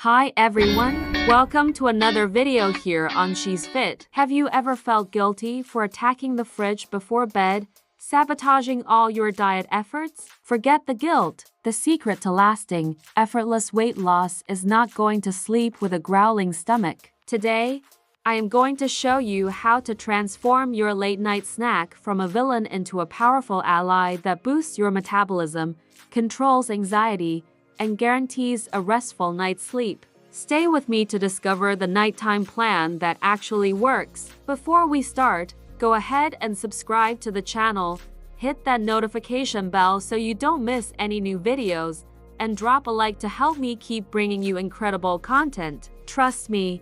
Hi everyone, welcome to another video here on She's Fit. Have you ever felt guilty for attacking the fridge before bed, sabotaging all your diet efforts? Forget the guilt. The secret to lasting, effortless weight loss is not going to sleep with a growling stomach. Today, I am going to show you how to transform your late-night snack from a villain into a powerful ally that boosts your metabolism, controls anxiety, and guarantees a restful night's sleep. Stay with me to discover the nighttime plan that actually works. Before we start, go ahead and subscribe to the channel, hit that notification bell so you don't miss any new videos, and drop a like to help me keep bringing you incredible content. Trust me,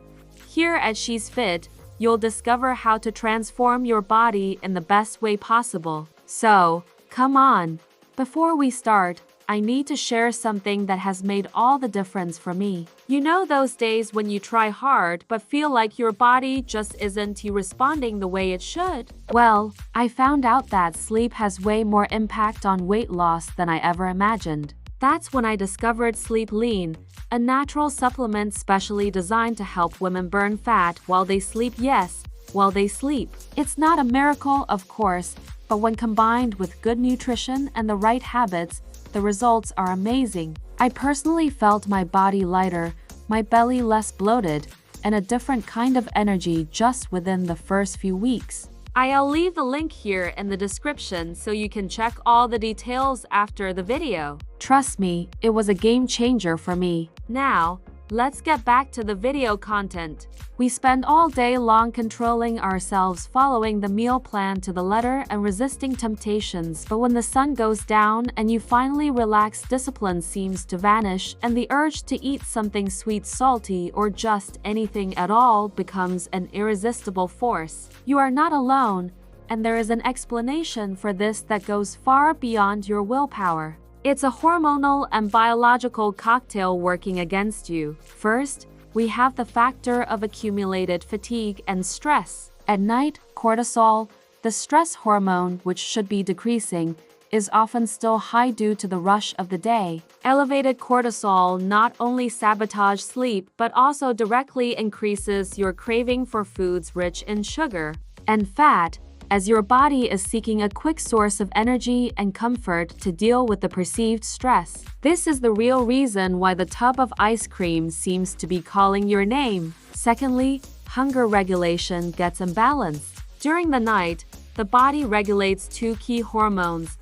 here at She's Fit, you'll discover how to transform your body in the best way possible. So, come on. Before we start, I need to share something that has made all the difference for me. You know those days when you try hard but feel like your body just isn't responding the way it should? Well, I found out that sleep has way more impact on weight loss than I ever imagined. That's when I discovered Sleep Lean, a natural supplement specially designed to help women burn fat while they sleep. Yes, while they sleep. It's not a miracle, of course, but when combined with good nutrition and the right habits, the results are amazing. I personally felt my body lighter, my belly less bloated, and a different kind of energy just within the first few weeks. I'll leave the link here in the description so you can check all the details after the video. Trust me, it was a game changer for me. Now, let's get back to the video content. We spend all day long controlling ourselves, following the meal plan to the letter and resisting temptations, but when the sun goes down and you finally relax, discipline seems to vanish and the urge to eat something sweet, salty, or just anything at all becomes an irresistible force. You are not alone, and there is an explanation for this that goes far beyond your willpower. It's a hormonal and biological cocktail working against you. First, we have the factor of accumulated fatigue and stress. At night, cortisol, the stress hormone which should be decreasing, is often still high due to the rush of the day. Elevated cortisol not only sabotages sleep but also directly increases your craving for foods rich in sugar and fat, as your body is seeking a quick source of energy and comfort to deal with the perceived stress. This is the real reason why the tub of ice cream seems to be calling your name. Secondly, hunger regulation gets imbalanced. During the night, the body regulates two key hormones: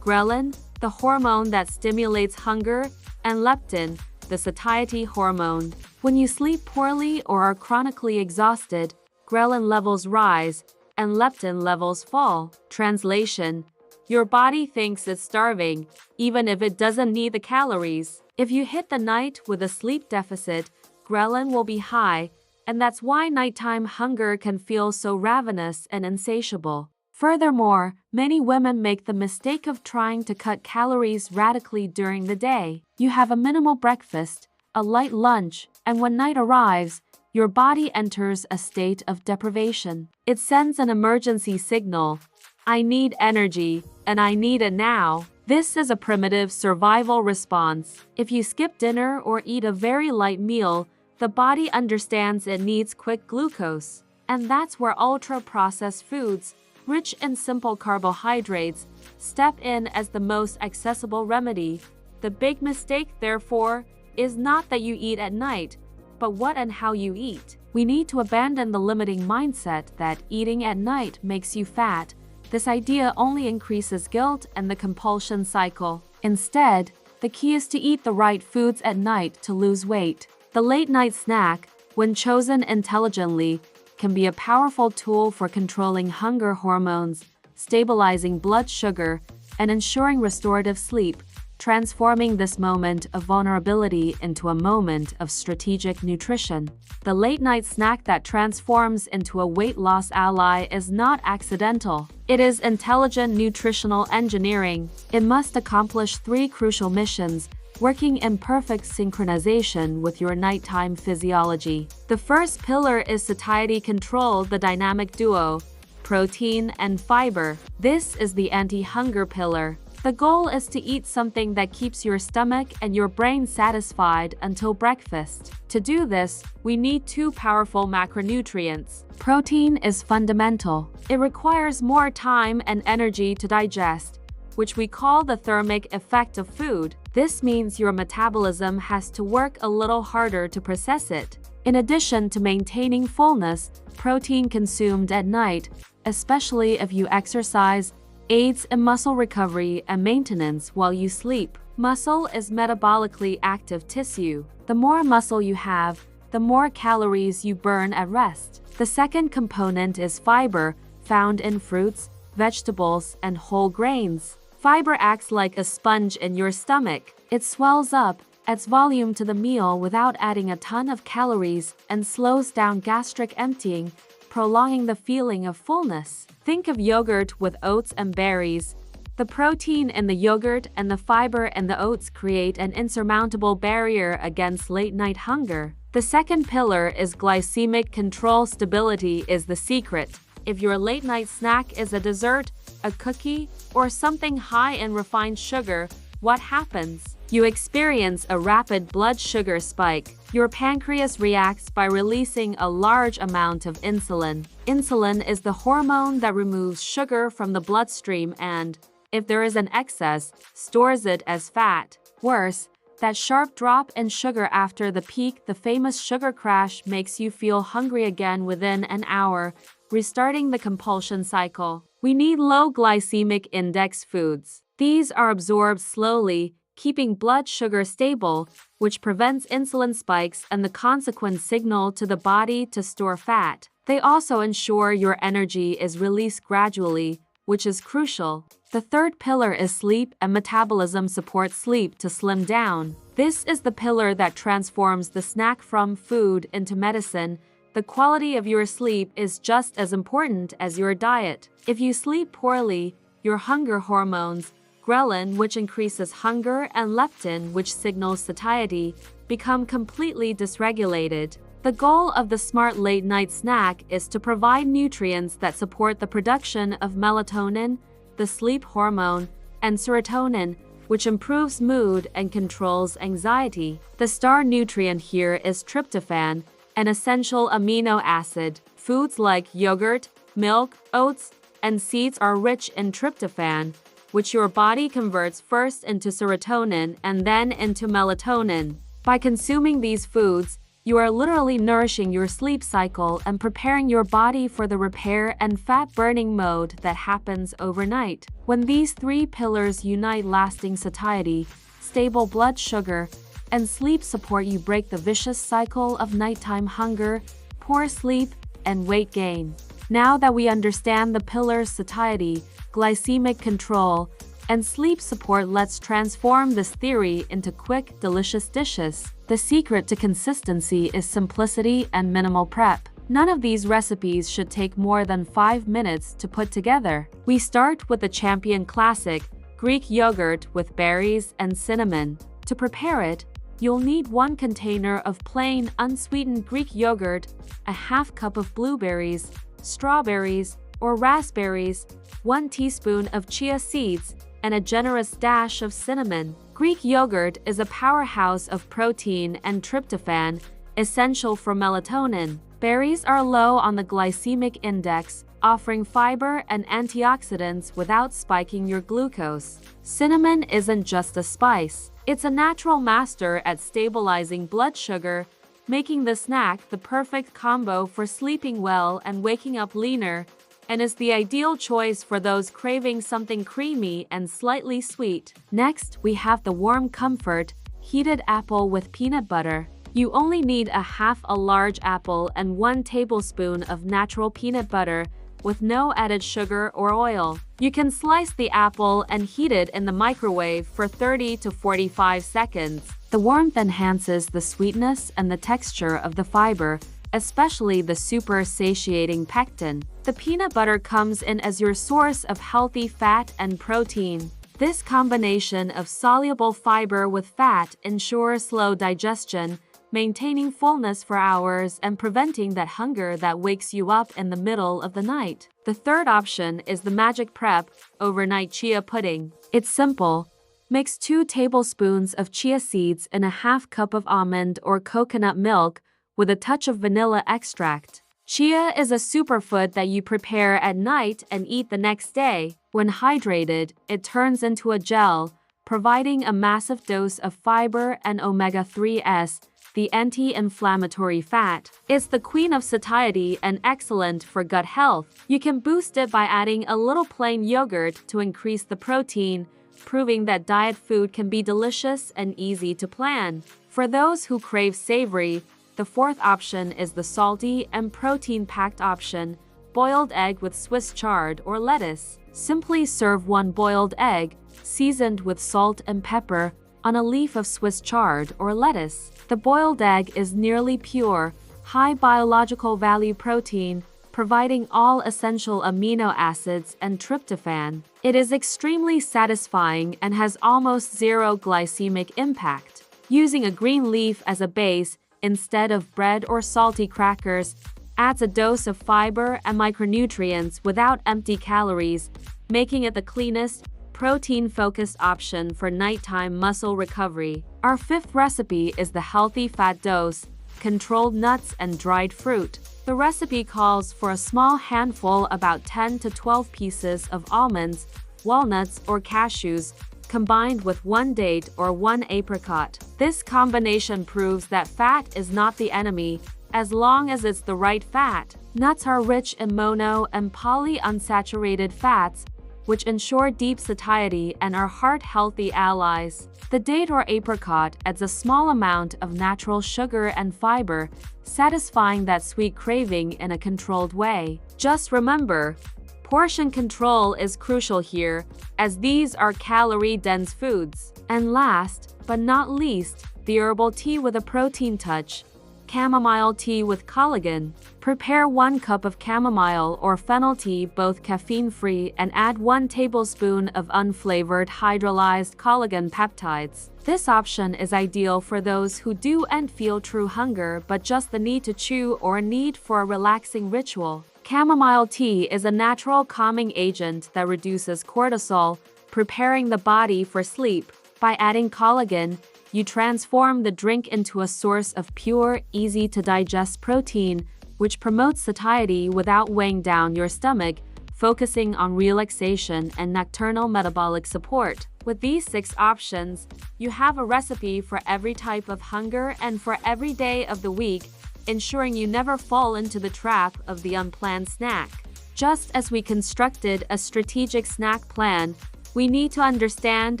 ghrelin, the hormone that stimulates hunger, and leptin, the satiety hormone. When you sleep poorly or are chronically exhausted, ghrelin levels rise, and leptin levels fall. Translation: your body thinks it's starving, even if it doesn't need the calories. If you hit the night with a sleep deficit, ghrelin will be high, and that's why nighttime hunger can feel so ravenous and insatiable. Furthermore, many women make the mistake of trying to cut calories radically during the day. You have a minimal breakfast, a light lunch, and when night arrives, your body enters a state of deprivation. It sends an emergency signal: I need energy, and I need it now. This is a primitive survival response. If you skip dinner or eat a very light meal, the body understands it needs quick glucose. And that's where ultra-processed foods, rich in simple carbohydrates, step in as the most accessible remedy. The big mistake, therefore, is not that you eat at night, but what and how you eat. We need to abandon the limiting mindset that eating at night makes you fat. This idea only increases guilt and the compulsion cycle. Instead, the key is to eat the right foods at night to lose weight. The late-night snack, when chosen intelligently, can be a powerful tool for controlling hunger hormones, stabilizing blood sugar, and ensuring restorative sleep, transforming this moment of vulnerability into a moment of strategic nutrition. The late-night snack that transforms into a weight loss ally is not accidental. It is intelligent nutritional engineering. It must accomplish three crucial missions, working in perfect synchronization with your nighttime physiology. The first pillar is Satiety Control, the dynamic duo, protein and fiber. This is the anti-hunger pillar. The goal is to eat something that keeps your stomach and your brain satisfied until breakfast. To do this, we need two powerful macronutrients. Protein is fundamental. It requires more time and energy to digest, which we call the thermic effect of food. This means your metabolism has to work a little harder to process it. In addition to maintaining fullness, protein consumed at night, especially if you exercise, aids in muscle recovery and maintenance while you sleep. Muscle is metabolically active tissue. The more muscle you have, the more calories you burn at rest. The second component is fiber, found in fruits, vegetables, and whole grains. Fiber acts like a sponge in your stomach. It swells up, adds volume to the meal without adding a ton of calories, and slows down gastric emptying, prolonging the feeling of fullness. Think of yogurt with oats and berries. The protein in the yogurt and the fiber in the oats create an insurmountable barrier against late-night hunger. The second pillar is glycemic control. Stability is the secret. If your late-night snack is a dessert, a cookie, or something high in refined sugar, what happens? You experience a rapid blood sugar spike. Your pancreas reacts by releasing a large amount of insulin. Insulin is the hormone that removes sugar from the bloodstream and, if there is an excess, stores it as fat. Worse, that sharp drop in sugar after the peak, the famous sugar crash, makes you feel hungry again within an hour, restarting the compulsion cycle. We need low glycemic index foods. These are absorbed slowly, keeping blood sugar stable, which prevents insulin spikes and the consequent signal to the body to store fat. They also ensure your energy is released gradually, which is crucial. The third pillar is sleep, and metabolism supports sleep to slim down. This is the pillar that transforms the snack from food into medicine. The quality of your sleep is just as important as your diet. If you sleep poorly, your hunger hormones, ghrelin, which increases hunger, and leptin, which signals satiety, become completely dysregulated. The goal of the smart late-night snack is to provide nutrients that support the production of melatonin, the sleep hormone, and serotonin, which improves mood and controls anxiety. The star nutrient here is tryptophan, an essential amino acid. Foods like yogurt, milk, oats, and seeds are rich in tryptophan, which your body converts first into serotonin and then into melatonin. By consuming these foods, you are literally nourishing your sleep cycle and preparing your body for the repair and fat-burning mode that happens overnight. When these three pillars unite, lasting satiety, stable blood sugar, and sleep support, you break the vicious cycle of nighttime hunger, poor sleep, and weight gain. Now that we understand the pillars satiety, glycemic control, and sleep support, let's transform this theory into quick, delicious dishes. The secret to consistency is simplicity and minimal prep. None of these recipes should take more than 5 minutes to put together. We start with the champion classic, Greek yogurt with berries and cinnamon. To prepare it, you'll need 1 container of plain, unsweetened Greek yogurt, a half cup of blueberries, strawberries, or raspberries, 1 teaspoon of chia seeds, and a generous dash of cinnamon. Greek yogurt is a powerhouse of protein and tryptophan, essential for melatonin. Berries are low on the glycemic index, offering fiber and antioxidants without spiking your glucose. Cinnamon isn't just a spice. It's a natural master at stabilizing blood sugar, making the snack the perfect combo for sleeping well and waking up leaner, and is the ideal choice for those craving something creamy and slightly sweet. Next, we have the warm comfort, heated apple with peanut butter. You only need half a large apple and 1 tablespoon of natural peanut butter with no added sugar or oil. You can slice the apple and heat it in the microwave for 30 to 45 seconds. The warmth enhances the sweetness and the texture of the fiber, especially the super satiating pectin. The peanut butter comes in as your source of healthy fat and protein. This combination of soluble fiber with fat ensures slow digestion, maintaining fullness for hours and preventing that hunger that wakes you up in the middle of the night. The third option is the magic prep, overnight chia pudding. It's simple. Mix 2 tablespoons of chia seeds in a half cup of almond or coconut milk with a touch of vanilla extract. Chia is a superfood that you prepare at night and eat the next day. When hydrated, it turns into a gel, providing a massive dose of fiber and omega-3s, the anti-inflammatory fat. It's the queen of satiety and excellent for gut health. You can boost it by adding a little plain yogurt to increase the protein, proving that diet food can be delicious and easy to plan. For those who crave savory, the fourth option is the salty and protein-packed option, boiled egg with Swiss chard or lettuce. Simply serve 1 boiled egg, seasoned with salt and pepper, on a leaf of Swiss chard or lettuce. The boiled egg is nearly pure, high biological value protein, providing all essential amino acids and tryptophan. It is extremely satisfying and has almost zero glycemic impact. Using a green leaf as a base instead of bread or salty crackers adds a dose of fiber and micronutrients without empty calories, making it the cleanest, protein-focused option for nighttime muscle recovery. Our fifth recipe is the healthy fat dose, controlled nuts and dried fruit. The recipe calls for a small handful, about 10 to 12 pieces of almonds, walnuts, or cashews, combined with 1 date or 1 apricot. This combination proves that fat is not the enemy, as long as it's the right fat. Nuts are rich in mono and polyunsaturated fats, which ensure deep satiety and are heart-healthy allies. The date or apricot adds a small amount of natural sugar and fiber, satisfying that sweet craving in a controlled way. Just remember, portion control is crucial here, as these are calorie-dense foods. And last, but not least, the herbal tea with a protein touch. Chamomile tea with collagen. Prepare 1 cup of chamomile or fennel tea, both caffeine-free, and add 1 tablespoon of unflavored hydrolyzed collagen peptides. This option is ideal for those who do and feel true hunger but just the need to chew or a need for a relaxing ritual. Chamomile tea is a natural calming agent that reduces cortisol, preparing the body for sleep. By adding collagen, you transform the drink into a source of pure, easy-to-digest protein, which promotes satiety without weighing down your stomach, focusing on relaxation and nocturnal metabolic support. With these 6 options, you have a recipe for every type of hunger and for every day of the week, ensuring you never fall into the trap of the unplanned snack. Just as we constructed a strategic snack plan, we need to understand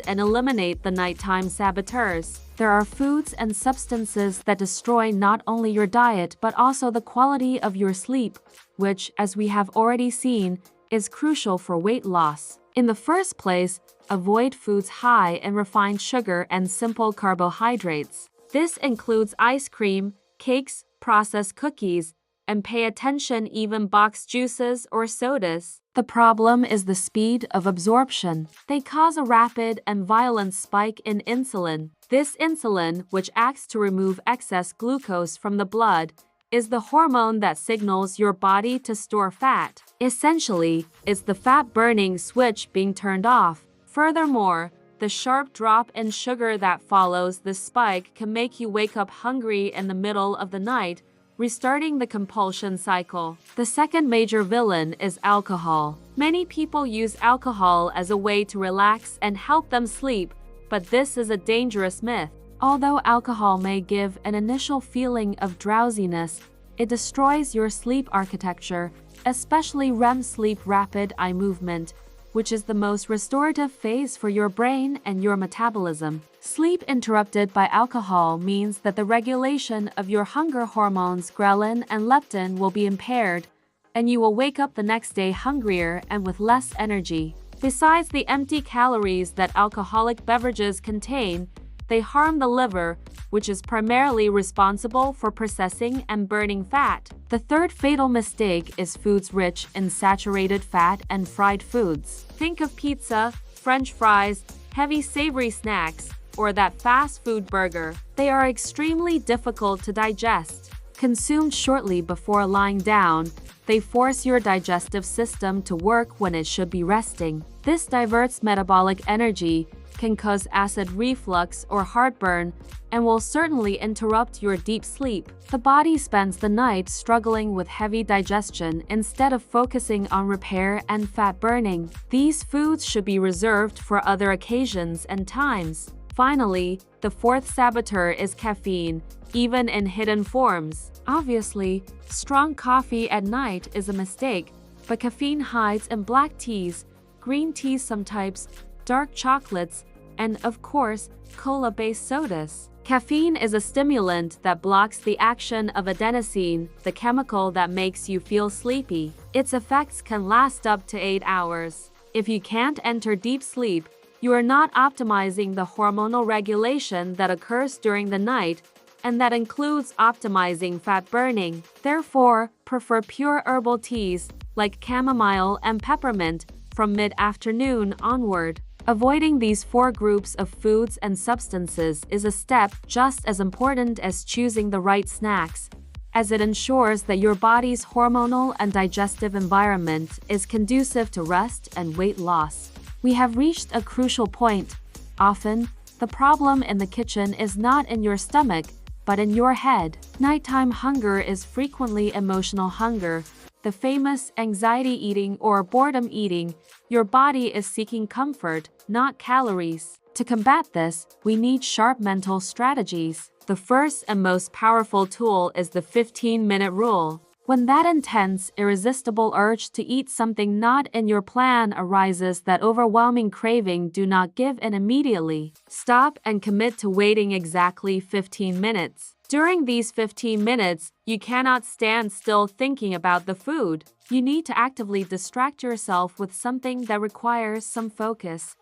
and eliminate the nighttime saboteurs. There are foods and substances that destroy not only your diet but also the quality of your sleep, which, as we have already seen, is crucial for weight loss. In the first place, avoid foods high in refined sugar and simple carbohydrates. This includes ice cream, cakes, processed cookies, and pay attention even boxed juices or sodas. The problem is the speed of absorption. They cause a rapid and violent spike in insulin. This insulin, which acts to remove excess glucose from the blood, is the hormone that signals your body to store fat. Essentially, it's the fat-burning switch being turned off. Furthermore, the sharp drop in sugar that follows this spike can make you wake up hungry in the middle of the night, restarting the compulsion cycle. The second major villain is alcohol. Many people use alcohol as a way to relax and help them sleep, but this is a dangerous myth. Although alcohol may give an initial feeling of drowsiness, it destroys your sleep architecture, especially REM sleep, rapid eye movement, which is the most restorative phase for your brain and your metabolism. Sleep interrupted by alcohol means that the regulation of your hunger hormones ghrelin and leptin will be impaired, and you will wake up the next day hungrier and with less energy. Besides the empty calories that alcoholic beverages contain, they harm the liver, which is primarily responsible for processing and burning fat. The third fatal mistake is foods rich in saturated fat and fried foods. Think of pizza, French fries, heavy savory snacks. or that fast food burger. They are extremely difficult to digest. Consumed shortly before lying down, they force your digestive system to work when it should be resting. This diverts metabolic energy, can cause acid reflux or heartburn, and will certainly interrupt your deep sleep. The body spends the night struggling with heavy digestion instead of focusing on repair and fat burning. These foods should be reserved for other occasions and times. Finally, the fourth saboteur is caffeine, even in hidden forms. Obviously, strong coffee at night is a mistake, but caffeine hides in black teas, green teas some types, dark chocolates, and, of course, cola-based sodas. Caffeine is a stimulant that blocks the action of adenosine, the chemical that makes you feel sleepy. Its effects can last up to 8 hours. If you can't enter deep sleep, you are not optimizing the hormonal regulation that occurs during the night, and that includes optimizing fat burning. Therefore, prefer pure herbal teas, like chamomile and peppermint, from mid-afternoon onward. Avoiding these 4 groups of foods and substances is a step just as important as choosing the right snacks, as it ensures that your body's hormonal and digestive environment is conducive to rest and weight loss. We have reached a crucial point. Often, the problem in the kitchen is not in your stomach, but in your head. Nighttime hunger is frequently emotional hunger, the famous anxiety eating or boredom eating. Your body is seeking comfort, not calories. To combat this, we need sharp mental strategies. The first and most powerful tool is the 15-minute rule. When that intense, irresistible urge to eat something not in your plan arises, that overwhelming craving, do not give in immediately. Stop and commit to waiting exactly 15 minutes. During these 15 minutes, you cannot stand still thinking about the food. You need to actively distract yourself with something that requires some focus.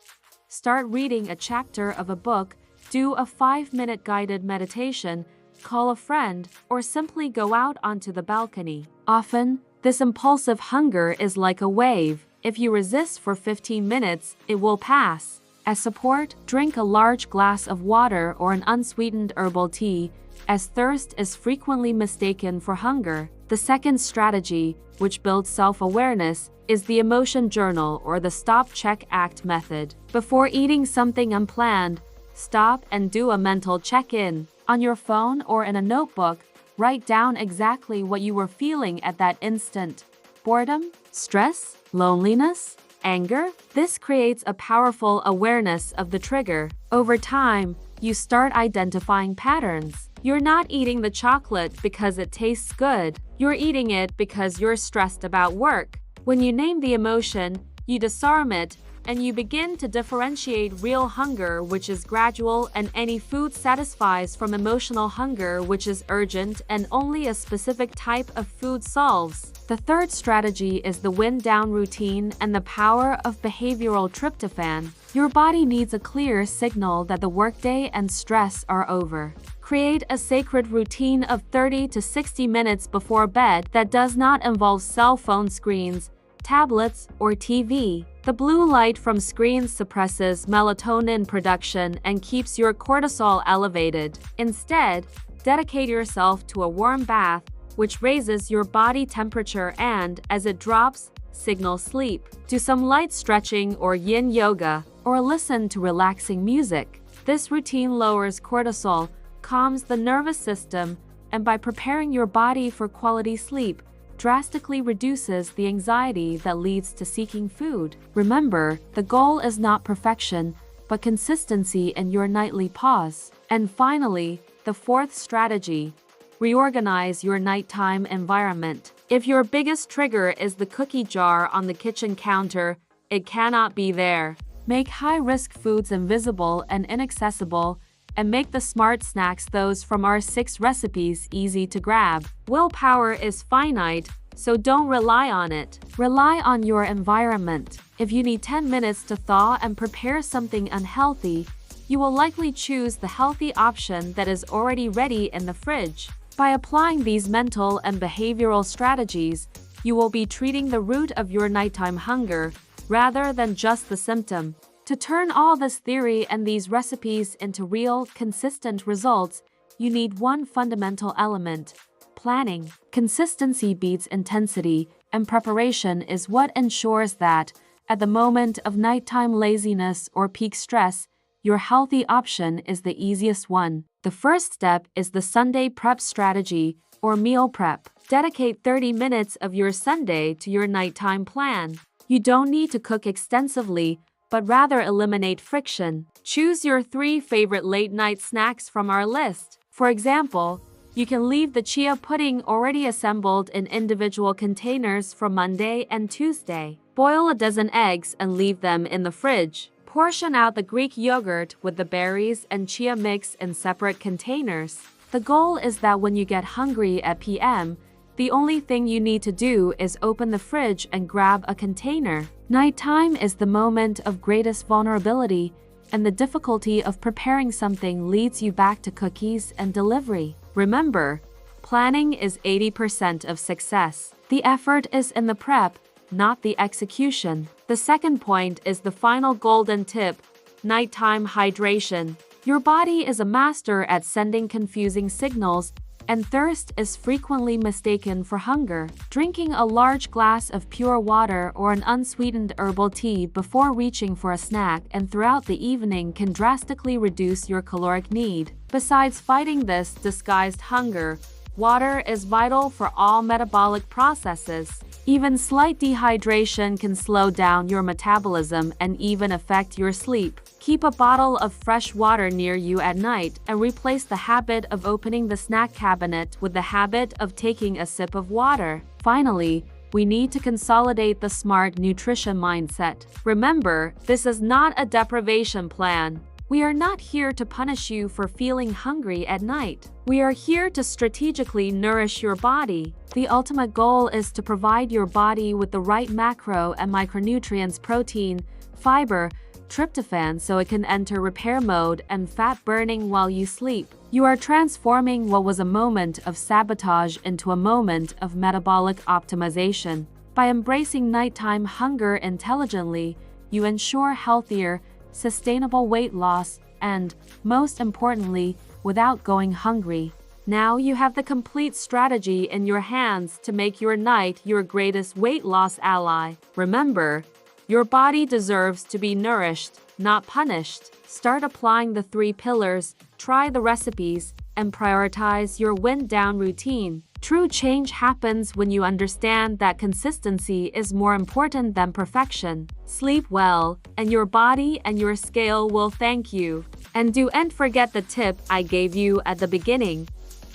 Start reading a chapter of a book, do a 5-minute guided meditation, call a friend, or simply go out onto the balcony. Often, this impulsive hunger is like a wave. If you resist for 15 minutes, it will pass. As support, drink a large glass of water or an unsweetened herbal tea, as thirst is frequently mistaken for hunger. The second strategy, which builds self-awareness, is the emotion journal or the stop, check, act method. Before eating something unplanned, stop and do a mental check-in. On your phone or in a notebook, write down exactly what you were feeling at that instant. Boredom, stress, loneliness, anger. This creates a powerful awareness of the trigger. Over time, you start identifying patterns. You're not eating the chocolate because it tastes good. You're eating it because you're stressed about work. When you name the emotion, you disarm it, and you begin to differentiate real hunger, which is gradual, and any food satisfies, from emotional hunger, which is urgent and only a specific type of food solves. The third strategy is the wind-down routine and the power of behavioral tryptophan. Your body needs a clear signal that the workday and stress are over. Create a sacred routine of 30 to 60 minutes before bed that does not involve cell phone screens, tablets, or TV. The blue light from screens suppresses melatonin production and keeps your cortisol elevated. Instead, dedicate yourself to a warm bath, which raises your body temperature and, as it drops, signals sleep. Do some light stretching or yin yoga, or listen to relaxing music. This routine lowers cortisol, calms the nervous system, and by preparing your body for quality sleep, drastically reduces the anxiety that leads to seeking food. Remember, the goal is not perfection, but consistency in your nightly pause. And finally, the fourth strategy: reorganize your nighttime environment. If your biggest trigger is the cookie jar on the kitchen counter, it cannot be there. Make high-risk foods invisible and inaccessible, and make the smart snacks, those from our 6 recipes, easy to grab. Willpower is finite, so don't rely on it. Rely on your environment. If you need 10 minutes to thaw and prepare something unhealthy, you will likely choose the healthy option that is already ready in the fridge. By applying these mental and behavioral strategies, you will be treating the root of your nighttime hunger rather than just the symptom. To turn all this theory and these recipes into real, consistent results, you need one fundamental element: planning. Consistency beats intensity, and preparation is what ensures that, at the moment of nighttime laziness or peak stress, your healthy option is the easiest one. The first step is the Sunday prep strategy, or meal prep. Dedicate 30 minutes of your Sunday to your nighttime plan. You don't need to cook extensively, but rather eliminate friction. Choose your 3 favorite late-night snacks from our list. For example, you can leave the chia pudding already assembled in individual containers for Monday and Tuesday. Boil a dozen eggs and leave them in the fridge. Portion out the Greek yogurt with the berries and chia mix in separate containers. The goal is that when you get hungry at PM, the only thing you need to do is open the fridge and grab a container. Nighttime is the moment of greatest vulnerability, and the difficulty of preparing something leads you back to cookies and delivery. Remember, planning is 80% of success. The effort is in the prep, not the execution. The second point is the final golden tip: nighttime hydration. Your body is a master at sending confusing signals, and thirst is frequently mistaken for hunger. Drinking a large glass of pure water or an unsweetened herbal tea before reaching for a snack and throughout the evening can drastically reduce your caloric need. Besides fighting this disguised hunger, water is vital for all metabolic processes. Even slight dehydration can slow down your metabolism and even affect your sleep. Keep a bottle of fresh water near you at night and replace the habit of opening the snack cabinet with the habit of taking a sip of water. Finally, we need to consolidate the smart nutrition mindset. Remember, this is not a deprivation plan. We are not here to punish you for feeling hungry at night. We are here to strategically nourish your body. The ultimate goal is to provide your body with the right macro and micronutrients: protein, fiber, tryptophan, so it can enter repair mode, and fat burning while you sleep. You are transforming what was a moment of sabotage into a moment of metabolic optimization. By embracing nighttime hunger intelligently, you ensure healthier, sustainable weight loss, and, most importantly, without going hungry. Now you have the complete strategy in your hands to make your night your greatest weight loss ally. Remember, your body deserves to be nourished, not punished. Start applying the 3 pillars, try the recipes, and prioritize your wind-down routine. True change happens when you understand that consistency is more important than perfection. Sleep well, and your body and your scale will thank you. And don't forget the tip I gave you at the beginning.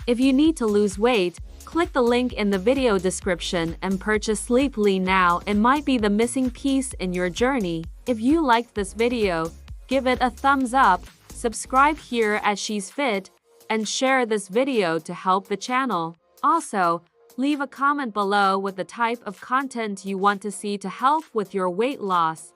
If you need to lose weight, click the link in the video description and purchase Sleeply now. It might be the missing piece in your journey. If you liked this video, give it a thumbs up, subscribe here at She's Fit, and share this video to help the channel. Also, leave a comment below with the type of content you want to see to help with your weight loss.